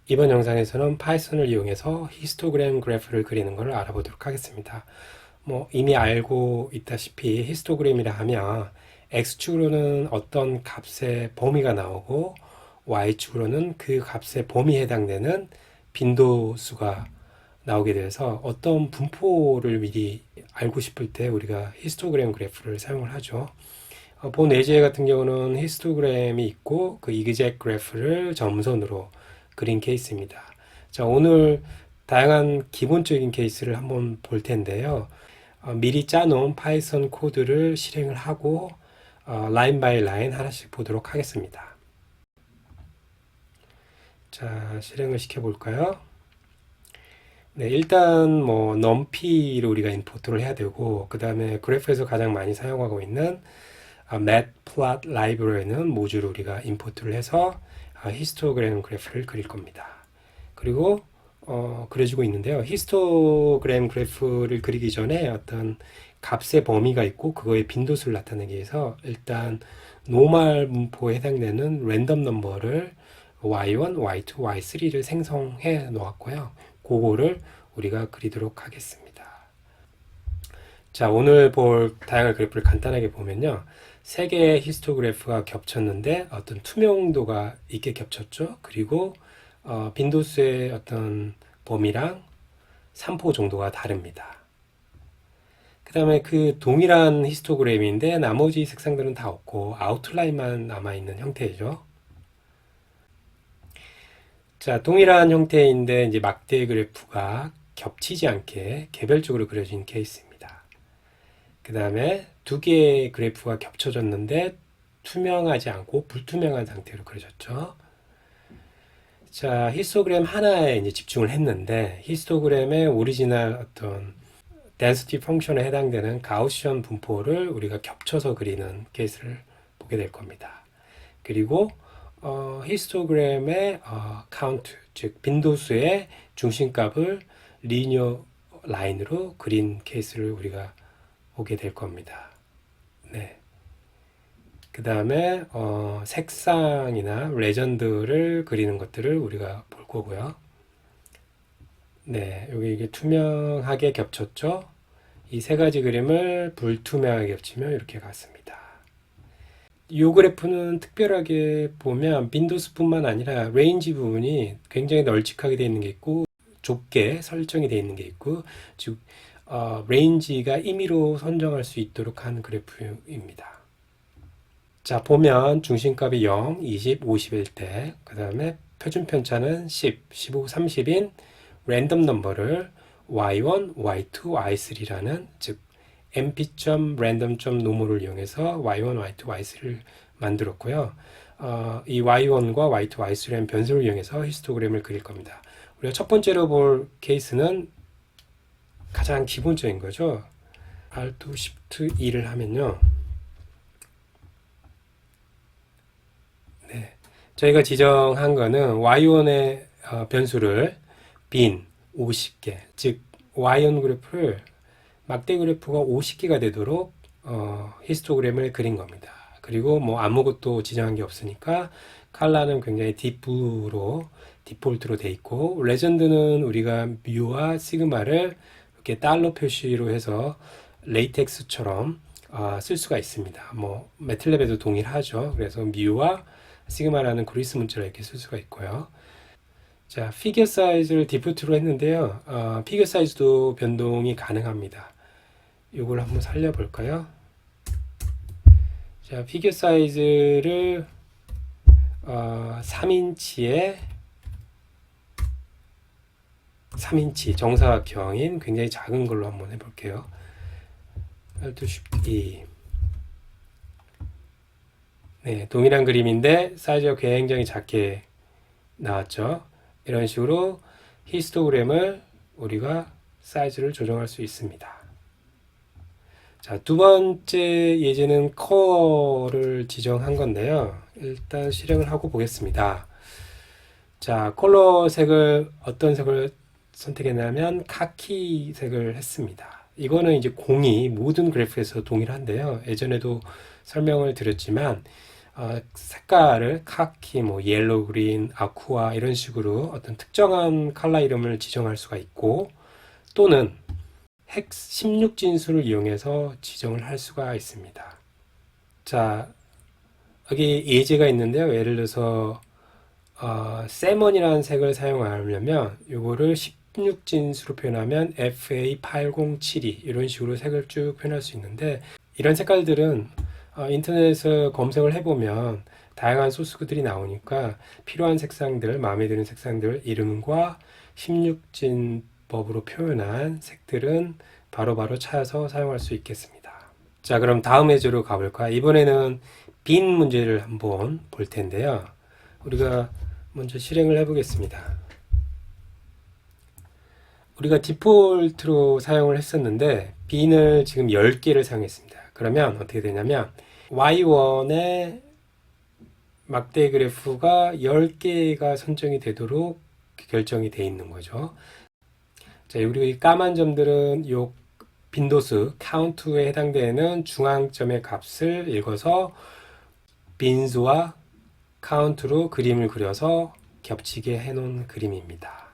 이번 영상에서는 파이썬을 이용해서 히스토그램 그래프를 그리는 것을 알아보도록 하겠습니다. 이미 알고 있다시피 히스토그램이라 하면 X축으로는 어떤 값의 범위가 나오고 Y축으로는 그 값의 범위에 해당되는 빈도수가 나오게 돼서 어떤 분포를 미리 알고 싶을 때 우리가 히스토그램 그래프를 사용을 하죠. 본 예제 같은 경우는 히스토그램이 있고 그 이그젝 그래프를 점선으로 그린 케이스입니다. 자, 오늘 다양한 기본적인 케이스를 한번 볼 텐데요. 미리 짜놓은 파이썬 코드를 실행을 하고 라인 바이 라인 하나씩 보도록 하겠습니다. 자, 실행을 시켜볼까요? 네, 일단 numpy를 우리가 인포트를 해야 되고 그 다음에 그래프에서 가장 많이 사용하고 있는 matplotlib 라이브러리는 모듈을 우리가 인포트를 해서 히스토그램 그래프를 그릴 겁니다. 그리고 그려지고 있는데요. 히스토그램 그래프를 그리기 전에 어떤 값의 범위가 있고 그거의 빈도수를 나타내기 위해서 일단 노멀 분포에 해당되는 랜덤 넘버를 y1, y2, y3를 생성해 놓았고요. 그거를 우리가 그리도록 하겠습니다. 자, 오늘 볼 다양한 그래프를 간단하게 보면요. 세 개의 히스토그래프가 겹쳤는데 어떤 투명도가 있게 겹쳤죠. 그리고 빈도수의 어떤 범위랑 산포 정도가 다릅니다. 그 다음에 그 동일한 히스토그램인데 나머지 색상들은 다 없고 아웃라인만 남아있는 형태죠. 자, 동일한 형태인데 이제 막대 그래프가 겹치지 않게 개별적으로 그려진 케이스입니다. 그 다음에 두 개의 그래프가 겹쳐졌는데 투명하지 않고 불투명한 상태로 그려졌죠. 자, 히스토그램 하나에 이제 집중을 했는데 히스토그램의 오리지널 어떤 density 펑션에 해당되는 가우시언 분포를 우리가 겹쳐서 그리는 케이스를 보게 될 겁니다. 그리고 히스토그램의 카운트, 즉 빈도수의 중심값을 리니어 라인으로 그린 케이스를 우리가 보게 될 겁니다. 네. 그 다음에 색상이나 레전드를 그리는 것들을 우리가 볼 거고요. 네, 여기 이게 투명하게 겹쳤죠. 이 세 가지 그림을 불투명하게 겹치면 이렇게 갔습니다. 이 그래프는 특별하게 보면 빈도수뿐만 아니라 레인지 부분이 굉장히 널찍하게 되어 있는 게 있고 좁게 설정이 되어 있는 게 있고 즉 레인지가 임의로 선정할 수 있도록 한 그래프입니다. 자, 보면 중심값이 0, 20, 50일 때 그 다음에 표준 편차는 10, 15, 30인 랜덤 넘버를 y1, y2, y3라는 즉 mp.random.nomo를 이용해서 y1, y2, y3를 만들었고요. 이 y1과 y2, y3라는 변수를 이용해서 히스토그램을 그릴 겁니다. 우리가 첫 번째로 볼 케이스는 가장 기본적인 거죠. Alt, Shift, E를 하면요. 네, 저희가 지정한 거는 y1의 변수를 빈 50개, 즉 y1 그래프를 막대 그래프가 50개가 되도록 히스토그램을 그린 겁니다. 그리고 아무것도 지정한 게 없으니까 컬러는 굉장히 디폴트로 돼 있고 레전드는 우리가 뮤와 시그마를 이렇게 달러 표시로 해서 레이텍스처럼 쓸 수가 있습니다. 매틀랩에도 동일하죠. 그래서 뮤와 시그마라는 그리스 문자를 이렇게 쓸 수가 있고요. 자, 피겨 사이즈를 디폴트로 했는데요. 피겨 사이즈도 변동이 가능합니다. 이걸 한번 살려볼까요? 자, 피겨 사이즈를 3인치에 3인치 정사각형인 굉장히 작은 걸로 한번 해볼게요. Alt Shift E. 네, 동일한 그림인데 사이즈가 굉장히 작게 나왔죠. 이런 식으로 히스토그램을 우리가 사이즈를 조정할 수 있습니다. 자, 두 번째 예제는 컬러를 지정한 건데요. 일단 실행을 하고 보겠습니다. 자, 컬러 색을 어떤 색을 선택했냐면 카키 색을 했습니다. 이거는 이제 공이 모든 그래프에서 동일한데요. 예전에도 설명을 드렸지만 색깔을 카키, 뭐 옐로우, 그린, 아쿠아 이런 식으로 어떤 특정한 컬러 이름을 지정할 수가 있고 또는 핵 16진수를 이용해서 지정을 할 수가 있습니다. 자, 여기 예제가 있는데요. 예를 들어서 세먼이라는 색을 사용하려면 이거를 16진수로 표현하면 FA8072 이런 식으로 색을 쭉 표현할 수 있는데 이런 색깔들은 인터넷에서 검색을 해보면 다양한 소스들이 나오니까 필요한 색상들, 마음에 드는 색상들 이름과 16진 법으로 표현한 색들은 바로바로 찾아서 사용할 수 있겠습니다. 자, 그럼 다음 예제로 가볼까요? 이번에는 빈 문제를 한번 볼 텐데요. 우리가 먼저 실행을 해보겠습니다. 우리가 디폴트로 사용을 했었는데 빈을 지금 10개를 사용했습니다. 그러면 어떻게 되냐면 y1의 막대 그래프가 10개가 선정이 되도록 결정이 되어 있는 거죠. 자, 우리 까만 점들은 이 빈도수 count에 해당되는 중앙점의 값을 읽어서 빈수와 count로 그림을 그려서 겹치게 해놓은 그림입니다.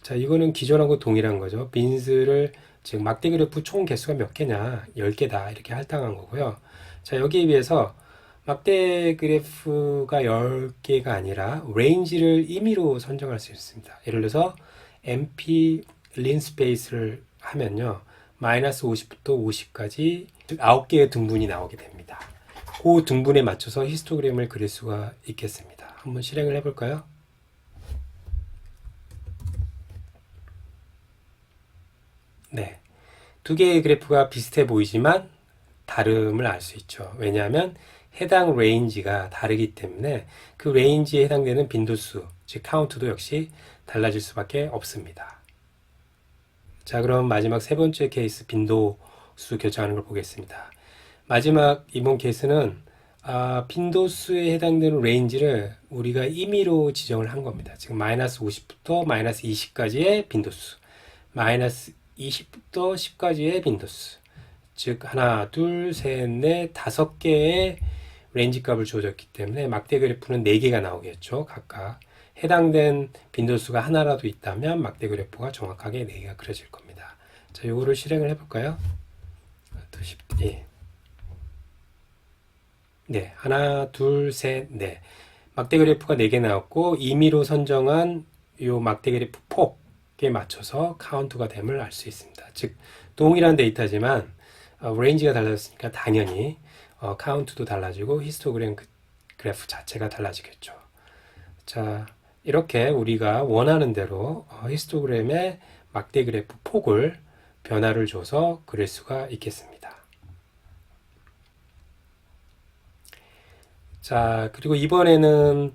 자, 이거는 기존하고 동일한 거죠. 빈스를 즉 막대 그래프 총 개수가 몇 개냐? 10개다. 이렇게 할당한 거고요. 자, 여기에 비해서 막대 그래프가 10개가 아니라 레인지를 임의로 선정할 수 있습니다. 예를 들어서 MP 린스페이스를 하면요. 마이너스 50부터 50까지 9개의 등분이 나오게 됩니다. 그 등분에 맞춰서 히스토그램을 그릴 수가 있겠습니다. 한번 실행을 해볼까요? 네. 두 개의 그래프가 비슷해 보이지만 다름을 알 수 있죠. 왜냐하면 해당 레인지가 다르기 때문에 그 레인지에 해당되는 빈도수, 즉 카운트도 역시 달라질 수밖에 없습니다. 자, 그럼 마지막 세 번째 케이스 빈도수 결정하는 걸 보겠습니다. 마지막 이번 케이스는 빈도수에 해당되는 레인지를 우리가 임의로 지정을 한 겁니다. 지금 마이너스 50부터 마이너스 20까지의 빈도수, 마이너스 20부터 10까지의 빈도수, 즉 하나, 둘, 셋, 넷, 5개의 레인지 값을 주어졌기 때문에 막대 그래프는 4개가 나오겠죠. 각각 해당된 빈도수가 하나라도 있다면 막대 그래프가 정확하게 4개가 그려질 겁니다. 자, 요거를 실행을 해볼까요? 예. 네, 하나, 둘, 셋, 넷. 막대 그래프가 4개 나왔고 임의로 선정한 요 막대 그래프 폭에 맞춰서 카운트가 됨을 알 수 있습니다. 즉 동일한 데이터지만 레인지가 달라졌으니까 당연히 카운트도 달라지고 히스토그램 그래프 자체가 달라지겠죠. 자, 이렇게 우리가 원하는 대로 히스토그램의 막대 그래프 폭을 변화를 줘서 그릴 수가 있겠습니다. 자, 그리고 이번에는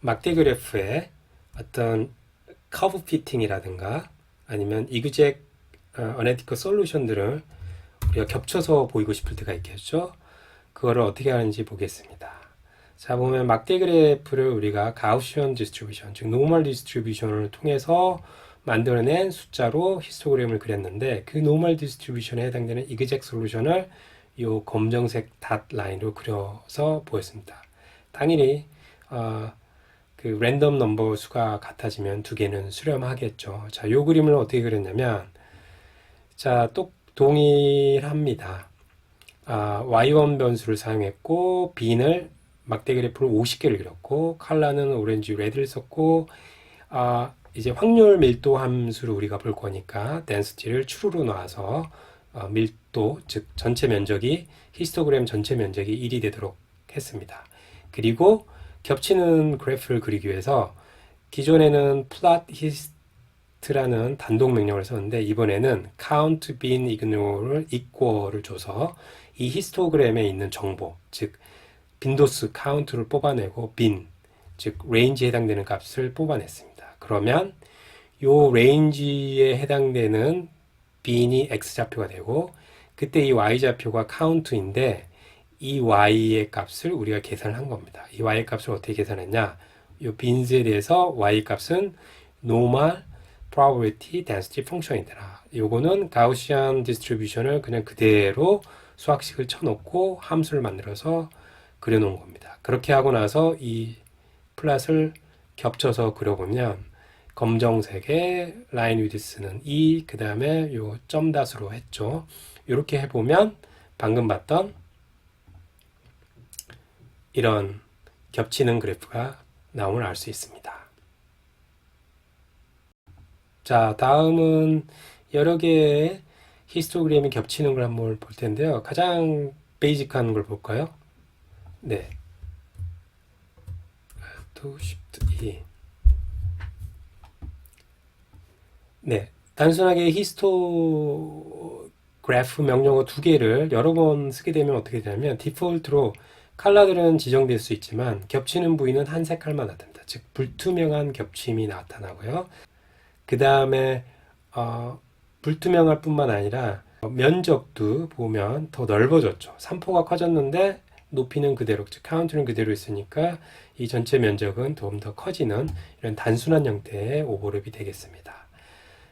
막대 그래프의 어떤 커브 피팅이라든가 아니면 이그젝 어네티컬 솔루션들을 우리가 겹쳐서 보이고 싶을 때가 있겠죠. 그거를 어떻게 하는지 보겠습니다. 자, 보면 막대 그래프를 우리가 가우시언 디스트리뷰션, 즉 노멀 디스트리뷰션을 통해서 만들어낸 숫자로 히스토그램을 그렸는데 그 노멀 디스트리뷰션에 해당되는 이그젝 솔루션을 이 검정색 닷 라인으로 그려서 보였습니다. 당연히 그 랜덤 넘버 수가 같아지면 두 개는 수렴하겠죠. 자, 이 그림을 어떻게 그렸냐면 자, 또 동일합니다. y1 변수를 사용했고 빈을 막대 그래프를 50개를 그렸고 컬러는 오렌지 레드를 썼고 이제 확률 밀도 함수를 우리가 볼 거니까 density를 true로 놔서 밀도, 즉 전체 면적이 히스토그램 전체 면적이 1이 되도록 했습니다. 그리고 겹치는 그래프를 그리기 위해서 기존에는 plot hist라는 단독 명령을 썼는데 이번에는 count bin ignore를 equal을 줘서 이 히스토그램에 있는 정보, 즉 빈도수 count를 뽑아내고 bin, 즉 range에 해당되는 값을 뽑아냈습니다. 그러면 이 range에 해당되는 bin이 x좌표가 되고 그때 이 y좌표가 count인데 이 y의 값을 우리가 계산을 한 겁니다. 이 y의 값을 어떻게 계산했냐? 이 bins에 대해서 y 값은 normal probability density 펑션이더라. 요거는 가우시안 디스트리뷰션을 그냥 그대로 수학식을 쳐놓고 함수를 만들어서 그려놓은 겁니다. 그렇게 하고 나서 이 플랫을 겹쳐서 그려보면 검정색의 라인 위드스는 2, 그 다음에 요 점닷으로 했죠. 이렇게 해보면 방금 봤던 이런 겹치는 그래프가 나옴을 알 수 있습니다. 자, 다음은 여러 개의 히스토그램이 겹치는 걸 한번 볼 텐데요. 가장 베이직한 걸 볼까요? 네. Shift E. 네. 단순하게 히스토그래프 명령어 두 개를 여러 번 쓰게 되면 어떻게 되냐면 디폴트로 컬러들은 지정될 수 있지만 겹치는 부위는 한 색깔만 나타납니다. 즉 불투명한 겹침이 나타나고요. 그 다음에 불투명할 뿐만 아니라 면적도 보면 더 넓어졌죠. 산포가 커졌는데 높이는 그대로, 즉 카운트는 그대로 있으니까 이 전체 면적은 좀 더 커지는 이런 단순한 형태의 오버랩이 되겠습니다.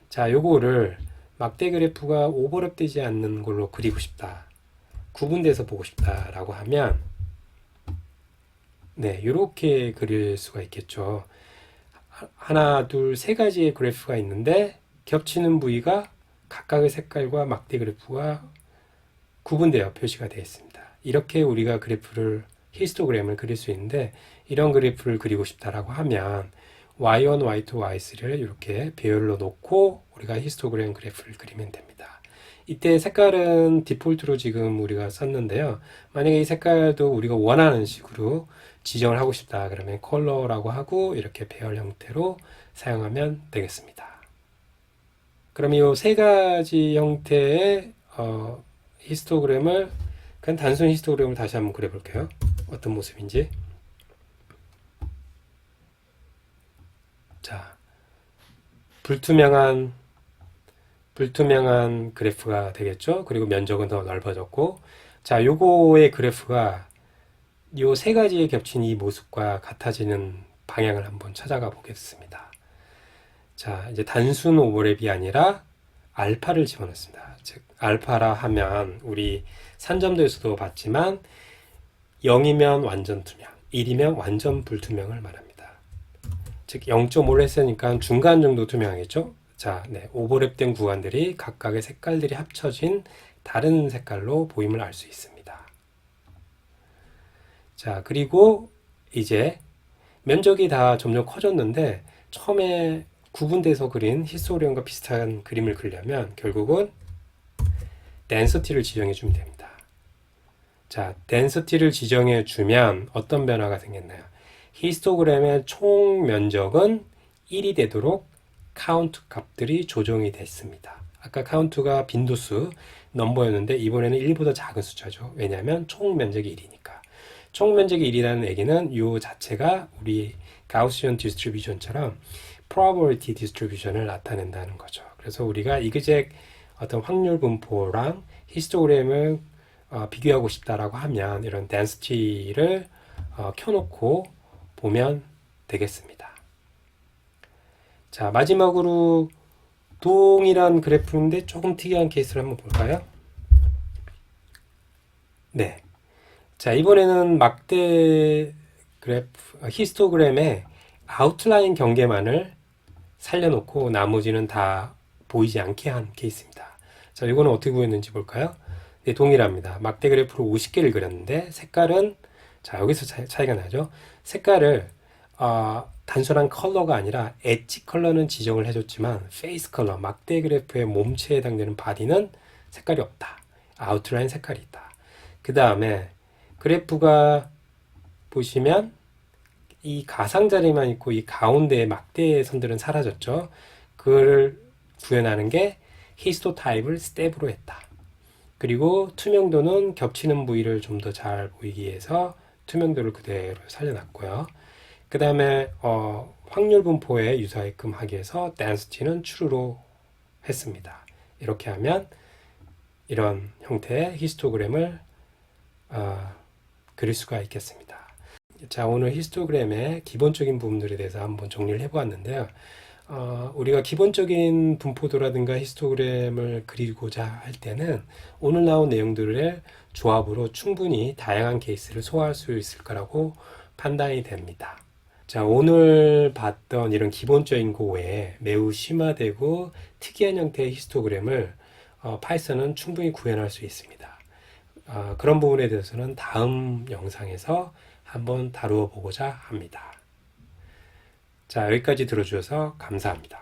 자, 요거를 막대 그래프가 오버랩 되지 않는 걸로 그리고 싶다, 구분돼서 보고 싶다라고 하면 네, 이렇게 그릴 수가 있겠죠. 하나, 둘, 세 가지의 그래프가 있는데 겹치는 부위가 각각의 색깔과 막대 그래프가 구분되어 표시가 되어 있습니다. 이렇게 우리가 히스토그램을 그릴 수 있는데 이런 그래프를 그리고 싶다라고 하면 Y1, Y2, Y3를 이렇게 배열로 놓고 우리가 히스토그램 그래프를 그리면 됩니다. 이때 색깔은 디폴트로 지금 우리가 썼는데요. 만약에 이 색깔도 우리가 원하는 식으로 지정을 하고 싶다 그러면 컬러라고 하고 이렇게 배열 형태로 사용하면 되겠습니다. 그럼 이 세 가지 형태의 히스토그램을 그냥 단순 히스토그램을 다시 한번 그려볼게요. 어떤 모습인지. 자, 불투명한 그래프가 되겠죠. 그리고 면적은 더 넓어졌고, 자, 요거의 그래프가 요 세 가지의 겹친 이 모습과 같아지는 방향을 한번 찾아가 보겠습니다. 자, 이제 단순 오버랩이 아니라 알파를 집어넣습니다. 즉, 알파라 하면 우리 산점도에서도 봤지만 0이면 완전 투명, 1이면 완전 불투명을 말합니다. 즉, 0.5를 했으니까 중간 정도 투명하겠죠? 자, 네, 오버랩된 구간들이 각각의 색깔들이 합쳐진 다른 색깔로 보임을 알 수 있습니다. 자, 그리고 이제 면적이 다 점점 커졌는데 처음에 구분돼서 그린 히스토그램과 비슷한 그림을 그리려면 결국은 density를 지정해 주면 됩니다. 자, density를 지정해 주면 어떤 변화가 생겼나요? 히스토그램의 총 면적은 1이 되도록 카운트 값들이 조정이 됐습니다. 아까 카운트가 빈도수 넘버였는데 이번에는 1보다 작은 숫자죠. 왜냐하면 총 면적이 1이니까. 총 면적이 1이라는 얘기는 이 자체가 우리 가우시언 디스트리뷰션처럼 probability distribution을 나타낸다는 거죠. 그래서 우리가 이그젝 어떤 확률 분포랑 히스토그램을 비교하고 싶다라고 하면 이런 density를 켜놓고 보면 되겠습니다. 자, 마지막으로 동일한 그래프인데 조금 특이한 케이스를 한번 볼까요? 네. 자, 이번에는 막대 히스토그램의 아웃라인 경계만을 살려놓고 나머지는 다 보이지 않게 한 케이스입니다. 자, 이거는 어떻게 보였는지 볼까요? 네, 동일합니다. 막대 그래프로 50개를 그렸는데 색깔은 자, 여기서 차이가 나죠. 색깔을 단순한 컬러가 아니라 엣지 컬러는 지정을 해줬지만 페이스 컬러, 막대 그래프의 몸체에 해당되는 바디는 색깔이 없다. 아웃라인 색깔이 있다. 그 다음에 그래프가 보시면 이 가상자리만 있고 이 가운데의 막대 선들은 사라졌죠. 그걸 구현하는 게 히스토 타입을 스텝으로 했다. 그리고 투명도는 겹치는 부위를 좀 더 잘 보이기 위해서 투명도를 그대로 살려놨고요. 그 다음에 확률 분포에 유사하게끔 하기 위해서 density는 true로 했습니다. 이렇게 하면 이런 형태의 히스토그램을 그릴 수가 있겠습니다. 자, 오늘 히스토그램의 기본적인 부분들에 대해서 한번 정리를 해보았는데요. 우리가 기본적인 분포도라든가 히스토그램을 그리고자 할 때는 오늘 나온 내용들의 조합으로 충분히 다양한 케이스를 소화할 수 있을 거라고 판단이 됩니다. 자, 오늘 봤던 이런 기본적인 거 외에 매우 심화되고 특이한 형태의 히스토그램을 파이썬은 충분히 구현할 수 있습니다. 그런 부분에 대해서는 다음 영상에서 한번 다루어 보고자 합니다. 자, 여기까지 들어주셔서 감사합니다.